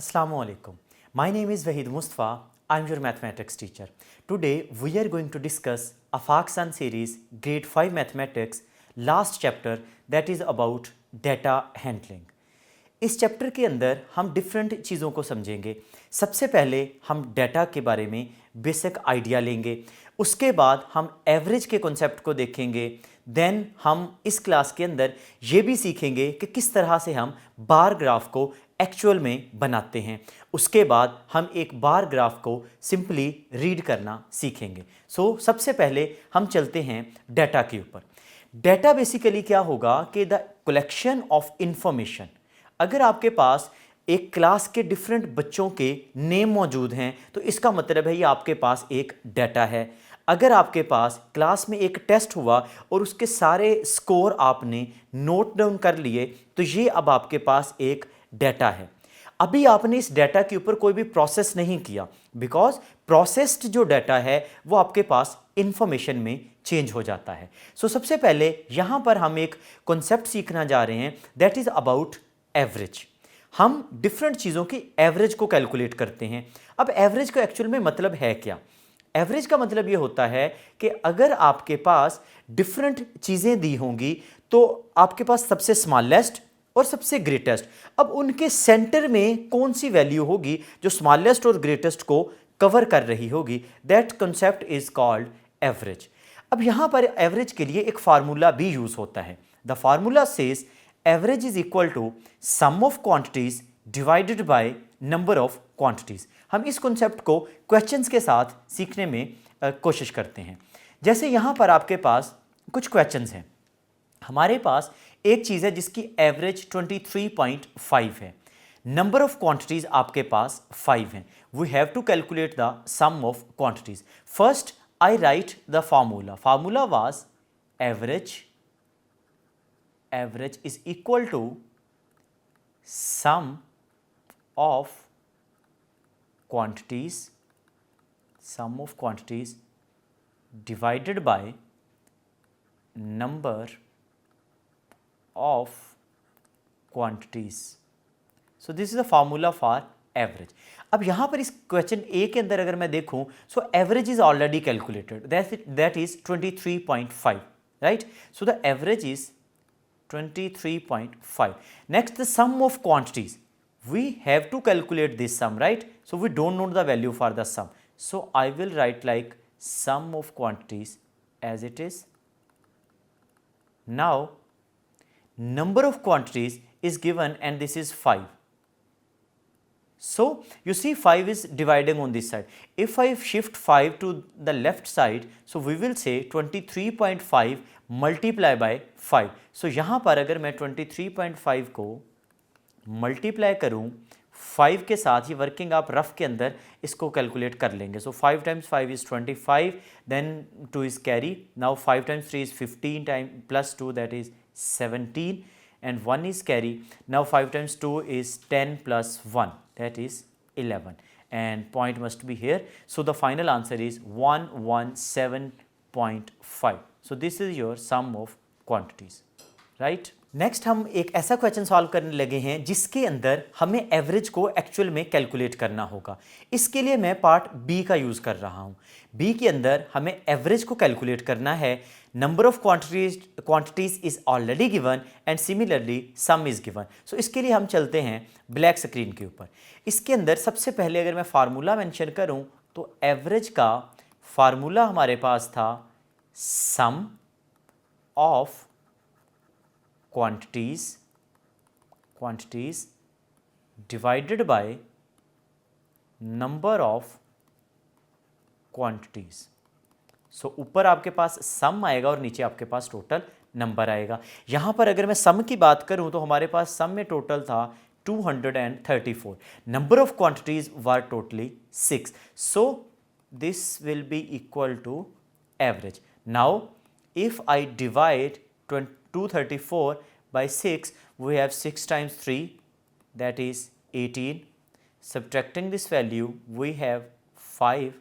Assalamu alaikum. My name is Wahid Mustafa. I'm your mathematics teacher. Today we are going to discuss Afaqsan series grade 5 mathematics last chapter that is about data handling. इस chapter के अंदर हम different चीज़ों को समझेंगे। सबसे पहले हम डाटा के बारे में बेसिक आइडिया लेंगे, उसके बाद हम एवरेज के कॉन्सेप्ट को देखेंगे। देन हम इस क्लास के अंदर ये भी सीखेंगे कि किस तरह से हम बार ग्राफ को एक्चुअल में बनाते हैं। उसके बाद हम एक बार ग्राफ को सिंपली रीड करना सीखेंगे। सबसे पहले हम चलते हैं डाटा के ऊपर। डाटा बेसिकली क्या होगा कि द कलेक्शन ऑफ इंफॉर्मेशन। अगर आपके पास एक क्लास के डिफरेंट बच्चों के नेम मौजूद हैं तो इसका मतलब है ये आपके पास एक डाटा है। अगर आपके पास क्लास में एक टेस्ट हुआ और उसके सारे स्कोर आपने नोट डाउन कर लिए तो ये अब आपके पास एक डाटा है। अभी आपने इस डाटा के ऊपर कोई भी प्रोसेस नहीं किया, बिकॉज प्रोसेस्ड जो डाटा है वो आपके पास इंफॉर्मेशन में चेंज हो जाता है। सबसे पहले यहां पर हम एक कॉन्सेप्ट सीखना जा रहे हैं दैट इज अबाउट एवरेज। हम डिफरेंट चीज़ों की एवरेज को कैलकुलेट करते हैं। अब एवरेज का एक्चुअल में मतलब है क्या? एवरेज का मतलब ये होता है कि अगर आपके पास डिफरेंट चीज़ें दी होंगी तो आपके पास सबसे स्मॉलेस्ट और सबसे ग्रेटेस्ट, अब उनके सेंटर में कौन सी वैल्यू होगी जो स्मॉलेस्ट और ग्रेटेस्ट को कवर कर रही होगी, that concept is called average. अब यहां पर एवरेज के लिए एक फार्मूला भी यूज होता है। The formula says average is equal to sum of quantities divided by number of quantities. हम इस कॉन्सेप्ट को क्वेश्चंस के साथ सीखने में कोशिश करते हैं। जैसे यहां पर आपके पास कुछ क्वेश्चंस हैं। हमारे पास एक चीज़ है जिसकी एवरेज 23.5 है। नंबर ऑफ क्वांटिटीज आपके पास 5 हैं। We have to calculate the sum of quantities. First I write the formula was average is equal to sum of quantities divided by number of quantities. So this is the formula for average. अब यहाँ पर इस question ए के अंदर अगर मैं देखूँ so average is already calculated, that is 23.5, right? So the average is 23.5. Next, the sum of quantities. We have to calculate this sum, right? So we don't know the value for the sum. So I will write like sum of quantities as it is. Now number of quantities is given and this is 5. So you see 5 is dividing on this side. If I shift 5 to the left side, so we will say 23.5 multiply by 5. So यहाँ पर अगर मैं 23.5 को multiply करूँ 5 के साथ, ये working आप रफ के अंदर इसको कैलकुलेट कर लेंगे। So 5 times 5 is 25, then 2 is carry. Now 5 times 3 is 15 times plus 2, that is 17, and 1 is carry. Now 5 times 2 is 10 plus 1, that is 11, and point must be here. So the final answer is 117.5. So this is your sum of quantities, right? Next हम एक ऐसा question solve करने लगे हैं जिसके अंदर हमें average को एक्चुअल में कैलकुलेट करना होगा। इसके लिए मैं पार्ट बी का यूज़ कर रहा हूँ। बी के अंदर हमें एवरेज को कैलकुलेट करना है। Number of quantities is already given and similarly sum is given. So इसके लिए हम चलते हैं ब्लैक स्क्रीन के ऊपर। इसके अंदर सबसे पहले अगर मैं फार्मूला मेंशन करूँ तो एवरेज का फार्मूला हमारे पास था सम of quantities divided by number of quantities. So ऊपर आपके पास सम आएगा और नीचे आपके पास टोटल नंबर आएगा। यहाँ पर अगर मैं सम की बात करूँ तो हमारे पास सम में टोटल था 234. Number of quantities were totally 6. So this will be equal to average. Now if I divide 234 by 6, we have 6 times 3, that is 18. Subtracting this value, we have 5.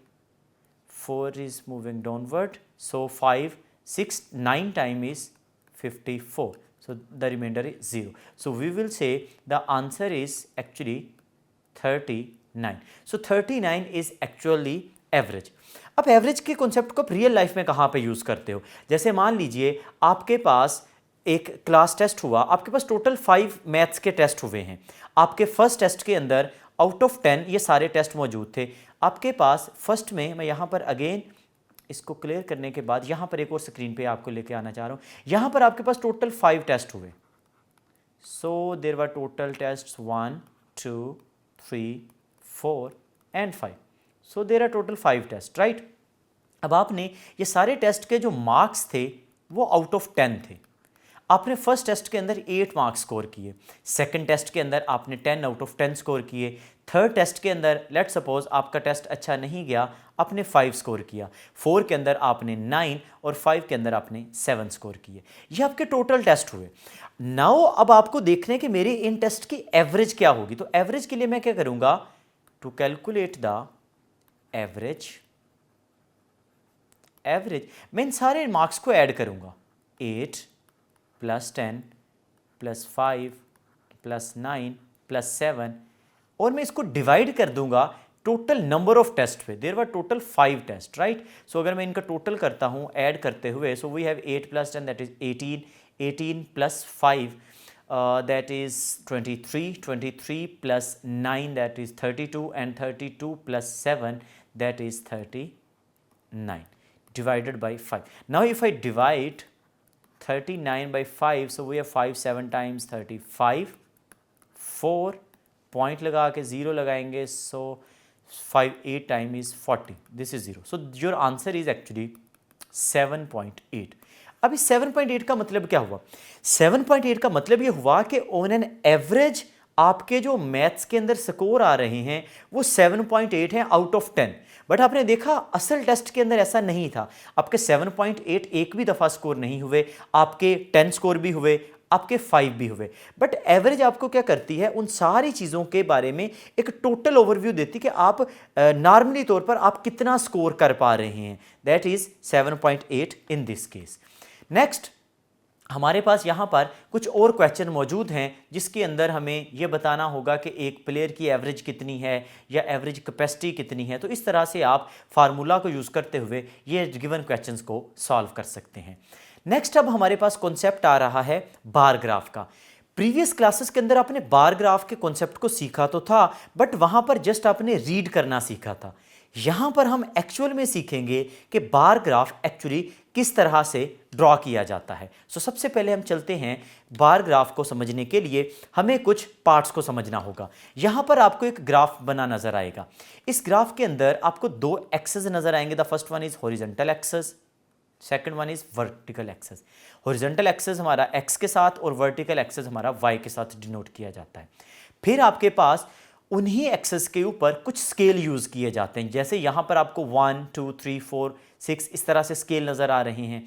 4 is moving downward. So 5, 6, 9 times is 54. So the remainder is 0. So we will say the answer is actually 39. So 39 is actually average. अब average के concept को आप real life में कहाँ पे use करते हो? जैसे मान लीजिए आपके पास एक क्लास टेस्ट हुआ, आपके पास टोटल 5 मैथ्स के टेस्ट हुए हैं। आपके फर्स्ट टेस्ट के अंदर आउट ऑफ 10 ये सारे टेस्ट मौजूद थे। आपके पास फर्स्ट में, मैं यहाँ पर अगेन इसको क्लियर करने के बाद यहाँ पर एक और स्क्रीन पे आपको लेके आना चाह रहा हूँ। यहाँ पर आपके पास टोटल 5 टेस्ट हुए। So there were total test 1 2 3 4 and 5। So there are total 5 test, right. अब आपने ये सारे टेस्ट के जो मार्क्स थे वो आउट ऑफ 10 थे। आपने फर्स्ट टेस्ट के अंदर 8 मार्क्स स्कोर किए, सेकंड टेस्ट के अंदर आपने 10 आउट ऑफ 10 स्कोर किए, थर्ड टेस्ट के अंदर लेट सपोज आपका टेस्ट अच्छा नहीं गया, आपने 5 स्कोर किया, 4 के अंदर आपने 9 और 5 के अंदर आपने 7 स्कोर किए। ये आपके टोटल टेस्ट हुए। नाउ अब आपको देखना है कि मेरे इन टेस्ट की एवरेज क्या होगी। तो एवरेज के लिए मैं क्या करूँगा, टू कैलकुलेट द एवरेज, मैं इन सारे मार्क्स को ऐड करूँगा, 8 प्लस 10 प्लस 5 प्लस 9 प्लस 7, और मैं इसको डिवाइड कर दूंगा टोटल नंबर ऑफ टेस्ट पे। There were total 5 test, right. So अगर मैं इनका टोटल करता हूँ ऐड करते हुए, so we have 8 plus 10 that is 18, 18 plus 5 that is 23, 23 plus 9 that is 32, and 32 plus 7 that is 39 divided by 5. Now if I divide 39 by 5, so we have 5 7 times 35, 4 point लगा के 0 लगाएंगे, so 5 8 time is 40, this is 0. So your answer is actually 7.8. अब इस 7.8 का मतलब क्या हुआ? 7.8 का मतलब ये हुआ कि ऑन एन एवरेज आपके जो मैथ्स के अंदर स्कोर आ रहे हैं वो 7.8 हैं आउट ऑफ 10। बट आपने देखा असल टेस्ट के अंदर ऐसा नहीं था। आपके 7.8 एक भी दफ़ा स्कोर नहीं हुए, आपके 10 स्कोर भी हुए, आपके 5 भी हुए। बट एवरेज आपको क्या करती है, उन सारी चीज़ों के बारे में एक टोटल ओवरव्यू देती कि आप नॉर्मली तौर पर आप कितना स्कोर कर पा रहे हैं। That is 7.8 in this case. Next हमारे पास यहाँ पर कुछ और क्वेश्चन मौजूद हैं जिसके अंदर हमें यह बताना होगा कि एक प्लेयर की एवरेज कितनी है या एवरेज कैपेसिटी कितनी है। तो इस तरह से आप फार्मूला को यूज़ करते हुए ये गिवन क्वेश्चंस को सॉल्व कर सकते हैं। नेक्स्ट अब हमारे पास कॉन्सेप्ट आ रहा है बार ग्राफ का। प्रीवियस क्लासेस के अंदर आपने बार ग्राफ के कॉन्सेप्ट को सीखा तो था, बट वहाँ पर जस्ट आपने रीड करना सीखा था। यहाँ पर हम एक्चुअल में सीखेंगे कि बार ग्राफ एक्चुअली किस तरह से ड्रॉ किया जाता है। सो सबसे पहले हम चलते हैं बार ग्राफ को समझने के लिए हमें कुछ पार्ट्स को समझना होगा। यहाँ पर आपको एक ग्राफ बना नजर आएगा। इस ग्राफ के अंदर आपको 2 एक्सेस नजर आएंगे। The first one is horizontal axis, second one is vertical access. Horizontal axis हमारा x के साथ और वर्टिकल एक्सेस हमारा y के साथ डिनोट किया जाता है। फिर आपके पास उन्हीं एक्सेस के ऊपर कुछ स्केल यूज़ किए जाते हैं। जैसे यहाँ पर आपको 1 2 3 4 6 इस तरह से स्केल नज़र आ रहे हैं।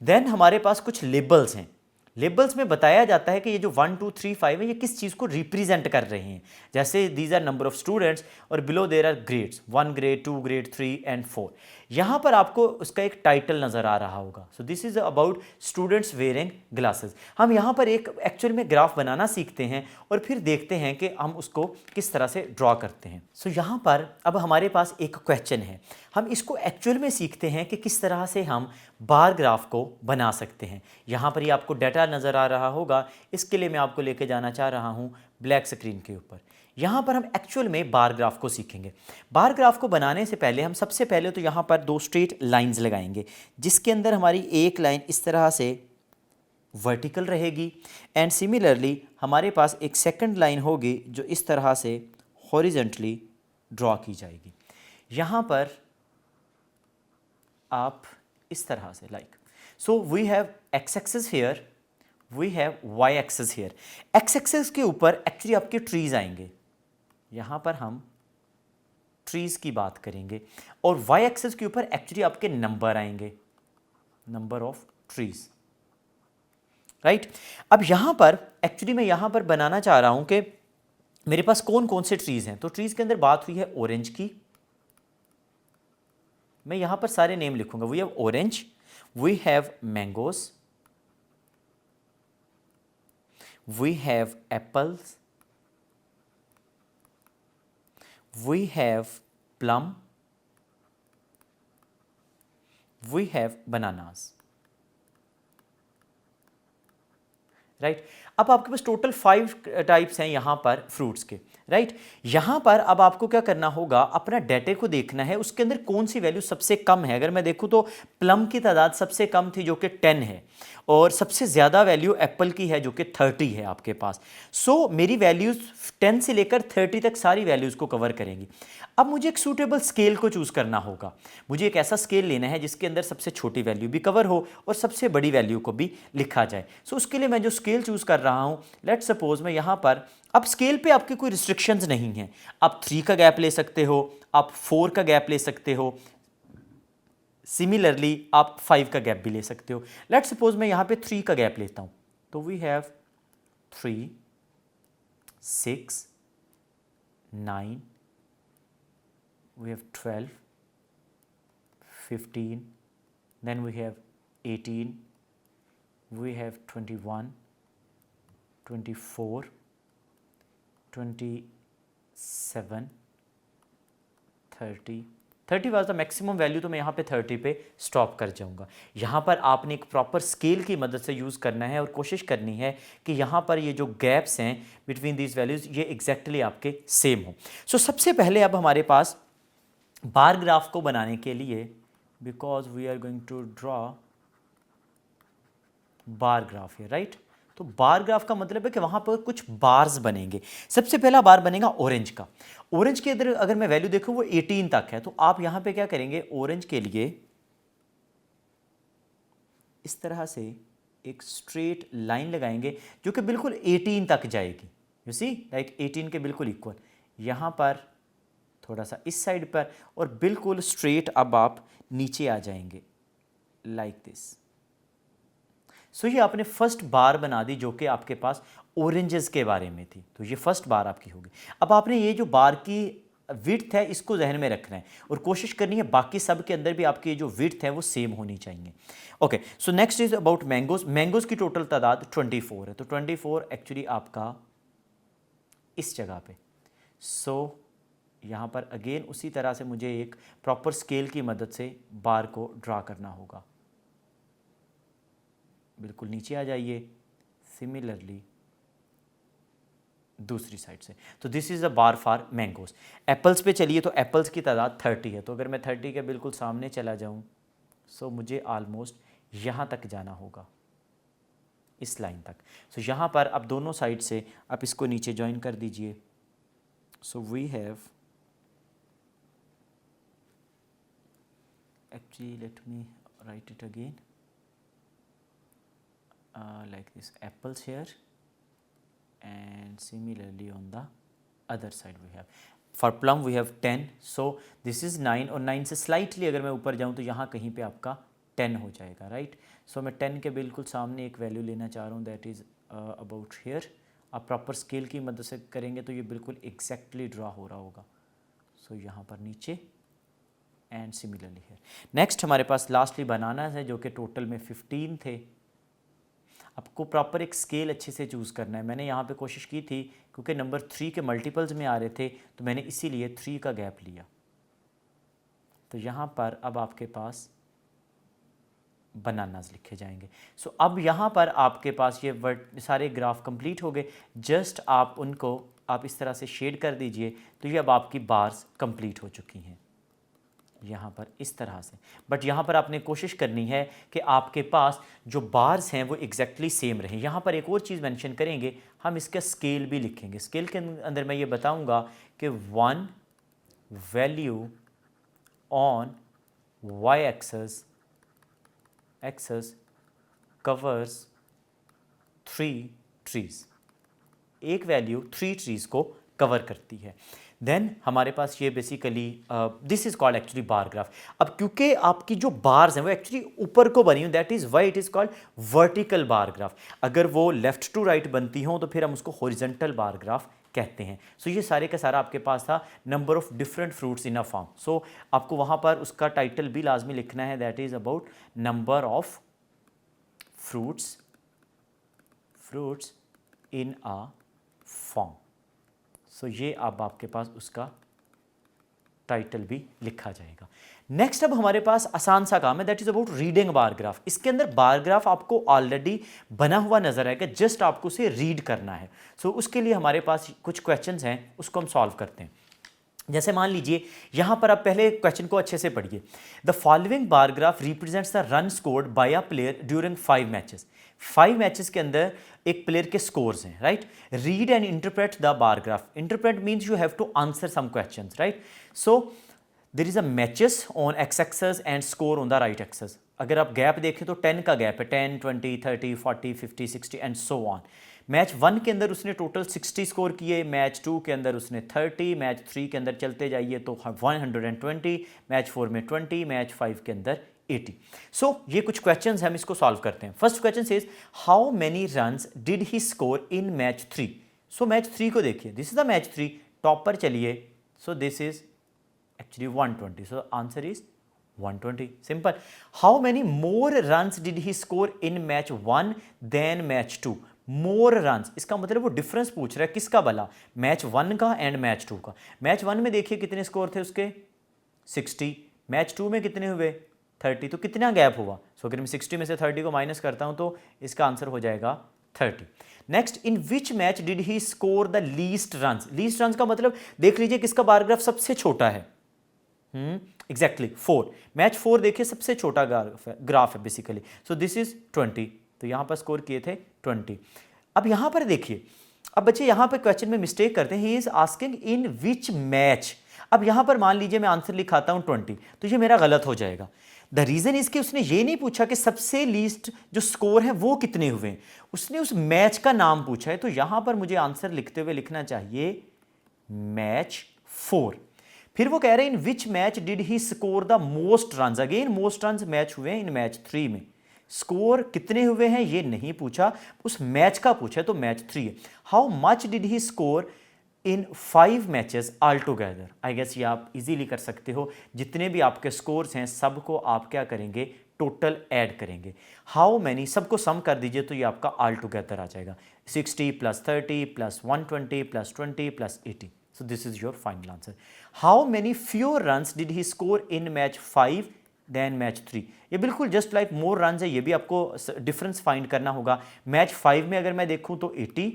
देन हमारे पास कुछ लेबल्स हैं। लेबल्स में बताया जाता है कि ये जो 1 2 3 5 है ये किस चीज़ को रिप्रेजेंट कर रहे हैं। जैसे these are number of students और below there are grades, 1 grade 2 grade 3 and 4। यहाँ पर आपको उसका एक टाइटल नज़र आ रहा होगा। So this is about students wearing glasses. हम यहाँ पर एक एक्चुअल में ग्राफ बनाना सीखते हैं और फिर देखते हैं कि हम उसको किस तरह से ड्रॉ करते हैं। सो यहाँ पर अब हमारे पास एक क्वेश्चन है, हम इसको एक्चुअल में सीखते हैं कि किस तरह से हम बार ग्राफ को बना सकते हैं। यहाँ पर ये आपको डाटा नज़र आ रहा होगा, इसके लिए मैं आपको लेके जाना चाह रहा हूँ ब्लैक स्क्रीन के ऊपर। यहाँ पर हम एक्चुअल में बार ग्राफ को सीखेंगे। बार ग्राफ को बनाने से पहले हम सबसे पहले तो यहाँ पर 2 स्ट्रेट लाइंस लगाएंगे, जिसके अंदर हमारी एक लाइन इस तरह से वर्टिकल रहेगी एंड सिमिलरली हमारे पास एक सेकंड लाइन होगी जो इस तरह से हॉरिजॉन्टली ड्रॉ की जाएगी। यहाँ पर आप इस तरह से so we have X axis here, we have Y axis here. X axis के ऊपर एक्चुअली आपके ट्रीज आएंगे, यहाँ पर हम ट्रीज की बात करेंगे, और वाई एक्सिस के ऊपर एक्चुअली आपके नंबर आएंगे, नंबर ऑफ ट्रीज, राइट। अब यहाँ पर एक्चुअली मैं यहाँ पर बनाना चाह रहा हूँ कि मेरे पास कौन कौन से ट्रीज हैं। तो ट्रीज के अंदर बात हुई है ऑरेंज की, मैं यहाँ पर सारे नेम लिखूंगा। We have orange, we have mangoes, we have apples, we have plum, we have bananas, right अब आपके पास टोटल 5 टाइप्स हैं यहाँ पर फ्रूट्स के, राइट यहाँ पर अब आपको क्या करना होगा, अपना डेटे को देखना है उसके अंदर कौन सी वैल्यू सबसे कम है। अगर मैं देखूँ तो प्लम की तादाद सबसे कम थी जो कि 10 है, और सबसे ज़्यादा वैल्यू एप्पल की है जो कि 30 है आपके पास। सो मेरी वैल्यूज़ 10 से लेकर 30 तक सारी वैल्यूज़ को कवर करेंगी। अब मुझे एक सूटेबल स्केल को चूज़ करना होगा, मुझे एक ऐसा स्केल लेना है जिसके अंदर सबसे छोटी वैल्यू भी कवर हो और सबसे बड़ी वैल्यू को भी लिखा जाए। सो उसके लिए मैं जो स्केल चूज़ कर रहा हूँ, लेट सपोज मैं यहाँ पर, अब स्केल पे आपके कोई रिस्ट्रिक्शंस नहीं हैं, आप 3 का गैप ले सकते हो, आप 4 का गैप ले सकते हो, सिमिलरली आप 5 का गैप भी ले सकते हो। लेट सपोज मैं यहाँ पे 3 का गैप लेता हूँ, तो we have 3, 6, 9, we have 12, 15, then we have 18, we have 21, 24, 27, 30, 30 was the maximum value, तो मैं यहाँ पे 30 पे स्टॉप कर जाऊँगा। यहाँ पर आपने एक प्रॉपर स्केल की मदद से यूज़ करना है और कोशिश करनी है कि यहाँ पर ये जो गैप्स हैं बिटवीन दीज वैल्यूज़ ये एग्जैक्टली आपके सेम हो। सो सबसे पहले अब हमारे पास बार ग्राफ को बनाने के लिए, because we are going to draw bar graph है, राइट। तो बार ग्राफ का मतलब है कि वहां पर कुछ बार्स बनेंगे। सबसे पहला बार बनेगा ऑरेंज का। ऑरेंज के अंदर अगर मैं वैल्यू देखूं वो 18 तक है, तो आप यहां पे क्या करेंगे, ऑरेंज के लिए इस तरह से एक स्ट्रेट लाइन लगाएंगे जो कि बिल्कुल 18 तक जाएगी। यू सी, लाइक 18 के बिल्कुल इक्वल। यहां पर थोड़ा सा इस साइड पर और बिल्कुल स्ट्रेट अब आप नीचे आ जाएंगे लाइक दिस। सो ये आपने फर्स्ट बार बना दी जो कि आपके पास ऑरेंजेस के बारे में थी, तो ये फर्स्ट बार आपकी होगी। अब आपने ये जो बार की विड्थ है इसको जहन में रखना है और कोशिश करनी है बाकी सब के अंदर भी आपकी जो विड्थ है वो सेम होनी चाहिए। Okay, so next is about mangoes. Mangoes की टोटल तादाद 24 है, तो 24 एक्चुअली आपका इस जगह पे। सो यहाँ पर अगेन उसी तरह से मुझे एक प्रॉपर स्केल की मदद से बार को ड्रा करना होगा। बिल्कुल नीचे आ जाइए, सिमिलरली दूसरी साइड से। तो this is a bar for mangoes. Apples पे चलिए, तो एप्पल्स की तादाद 30 है, तो अगर मैं 30 के बिल्कुल सामने चला जाऊँ, सो मुझे ऑलमोस्ट यहाँ तक जाना होगा, इस लाइन तक। सो यहाँ पर अब दोनों साइड से आप इसको नीचे ज्वाइन कर दीजिए। So we have, actually let me write it again, like this, apples here, and similarly on the other side we have, for plum we have 10, so this is 9, और 9 से slightly अगर मैं ऊपर जाऊँ तो यहाँ कहीं पे आपका 10 हो जाएगा, राइट। सो मैं 10 के बिल्कुल सामने एक वैल्यू लेना चाह रहा हूँ, दैट इज़ अबाउट हेयर। आप प्रॉपर स्केल की मदद से करेंगे तो ये बिल्कुल एग्जैक्टली ड्रा हो रहा होगा। सो यहाँ पर नीचे एंड सिमिलरली है। नेक्स्ट हमारे पास लास्टली बनाना है जो कि टोटल में 15 थे। आपको प्रॉपर एक स्केल अच्छे से चूज़ करना है। मैंने यहाँ पे कोशिश की थी क्योंकि नंबर 3 के मल्टीपल्स में आ रहे थे, तो मैंने इसीलिए 3 का गैप लिया। तो यहाँ पर अब आपके पास बनानास लिखे जाएंगे। सो अब यहाँ पर आपके पास ये वर्ड सारे ग्राफ कंप्लीट हो गए। जस्ट आप उनको आप इस तरह से शेड कर दीजिए, तो ये अब आपकी बार्स कंप्लीट हो चुकी हैं यहाँ पर इस तरह से। बट यहाँ पर आपने कोशिश करनी है कि आपके पास जो बार्स हैं वो एग्जैक्टली सेम रहें। यहाँ पर एक और चीज़ मेंशन करेंगे, हम इसका स्केल भी लिखेंगे। स्केल के अंदर मैं ये बताऊँगा कि 1 value on y axis covers 3 trees. एक वैल्यू 3 ट्रीज़ को कवर करती है। देन हमारे पास ये basically this is called actually bar graph. अब क्योंकि आपकी जो बार्स हैं वो एक्चुअली ऊपर को बनी हुई, that is why it is called vertical bar graph. अगर वो लेफ्ट टू राइट बनती हों तो फिर हम उसको हॉरिजॉन्टल बार ग्राफ कहते हैं। सो ये सारे का सारा आपके पास था number of different fruits in a farm. So आपको वहाँ पर उसका टाइटल भी लाजमी लिखना है, that is about number of fruits in a form. So ये अब आपके पास उसका टाइटल भी लिखा जाएगा। नेक्स्ट अब हमारे पास आसान सा काम है, that is about reading bar graph. इसके अंदर बार ग्राफ आपको ऑलरेडी बना हुआ नजर आएगा, जस्ट आपको उसे रीड करना है। सो उसके लिए हमारे पास कुछ क्वेश्चंस हैं, उसको हम सॉल्व करते हैं। जैसे मान लीजिए यहां पर आप पहले क्वेश्चन को अच्छे से पढ़िए। The following bar graph represents the run scored by a player during 5 matches. 5 matches के अंदर एक प्लेयर के स्कोर्स हैं, right. Read and interpret the bar graph. Interpret means you have to answer some questions, right. So there is a matches on X axis and score on the right axis. अगर आप gap देखें तो 10 का gap है, 10, 20, 30, 40, 50, 60 and so on. Match 1 के अंदर उसने total 60 score किए, मैच 2 के अंदर उसने 30, मैच 3 के अंदर चलते जाइए तो 120, मैच 4 में 20, मैच 5 के अंदर 80। सो ये कुछ क्वेश्चंस हैं, हम इसको सॉल्व करते हैं। First question says how many runs did he score in match 3। सो मैच 3 को देखिए, this is the match 3, top पर चलिए। So this is actually 120, so answer is 120, simple. How many more runs did he score in match 1 then match 2। More runs, इसका मतलब वो difference पूछ रहा है किसका भला, मैच 1 का एंड मैच 2 का। मैच 1 में देखिए कितने स्कोर थे उसके 60, मैच 2 में कितने हुए 30, तो कितना गैप हुआ। सो अगर मैं 60 में से 30 को माइनस करता हूं तो इसका आंसर हो जाएगा 30। Next, in which match did he score the least runs. Least runs का मतलब देख लीजिए किसका बार ग्राफ सबसे छोटा है। एग्जैक्टली 4, मैच 4 देखिए सबसे छोटा ग्राफ है बेसिकली। सो दिस इज 20, तो यहां पर स्कोर किए थे 20। अब यहां पर देखिए, अब बच्चे यहां पर क्वेश्चन में मिस्टेक करते हैं, he is asking in which match. अब यहां पर मान लीजिए मैं आंसर लिखाता हूं 20, तो ये मेरा गलत हो जाएगा। द रीजन इज कि उसने ये नहीं पूछा कि सबसे लीस्ट जो स्कोर है वो कितने हुए हैं, उसने उस मैच का नाम पूछा है। तो यहां पर मुझे आंसर लिखते हुए लिखना चाहिए मैच 4। फिर वो कह रहे हैं in which match did he score the most runs. Again most runs match हुए हैं इन मैच 3 में, स्कोर कितने हुए हैं ये नहीं पूछा, उस मैच का पूछा, तो मैच 3 है। How much did he score in 5 matches all together. I guess ये आप इजीली कर सकते हो, जितने भी आपके स्कोर्स हैं सबको आप क्या करेंगे, टोटल ऐड करेंगे। हाउ मैनी, सबको सम कर दीजिए तो ये आपका ऑल टुगेदर आ जाएगा, 60 + 30 + 120 + 20 + 80। So this is your final answer. How many fewer runs did he score in match 5 than match 3? ये बिल्कुल जस्ट लाइक मोर रन्स है, ये भी आपको डिफरेंस फाइंड करना होगा। मैच 5 में अगर मैं देखूं तो 80,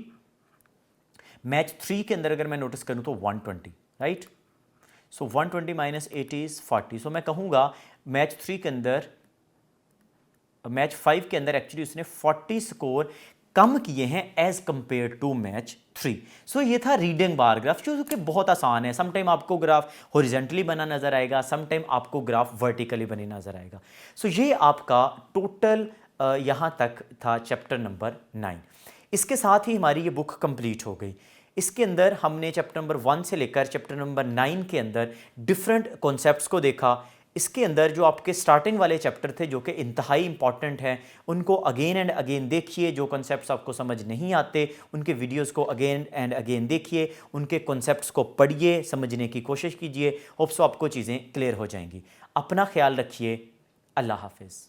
मैच 3 के अंदर अगर मैं नोटिस करूं तो 120, राइट। So 120 - 80 is 40। सो मैं कहूंगा मैच 3 के अंदर, मैच 5 के अंदर एक्चुअली उसने 40 स्कोर कम किए हैं एज कंपेयर टू मैच 3। सो ये था रीडिंग बार ग्राफ, जो कि बहुत आसान है। समटाइम आपको ग्राफ हॉरिजेंटली बना नजर आएगा, समटाइम आपको ग्राफ वर्टिकली बने नजर आएगा। सो ये आपका टोटल यहाँ तक था चैप्टर नंबर 9। इसके साथ ही हमारी ये बुक कंप्लीट हो गई। इसके अंदर हमने चैप्टर नंबर 1 से लेकर चैप्टर नंबर 9 के अंदर डिफरेंट कॉन्सेप्ट्स को देखा। इसके अंदर जो आपके स्टार्टिंग वाले चैप्टर थे जो कि इंतहाई इंपॉर्टेंट हैं, उनको अगेन एंड अगेन देखिए। जो कॉन्सेप्ट्स आपको समझ नहीं आते उनके वीडियोस को अगेन एंड अगेन देखिए, उनके कॉन्सेप्ट्स को पढ़िए, समझने की कोशिश कीजिए। होप सो आपको चीज़ें क्लियर हो जाएंगी। अपना ख्याल रखिए। अल्लाह हाफिज़।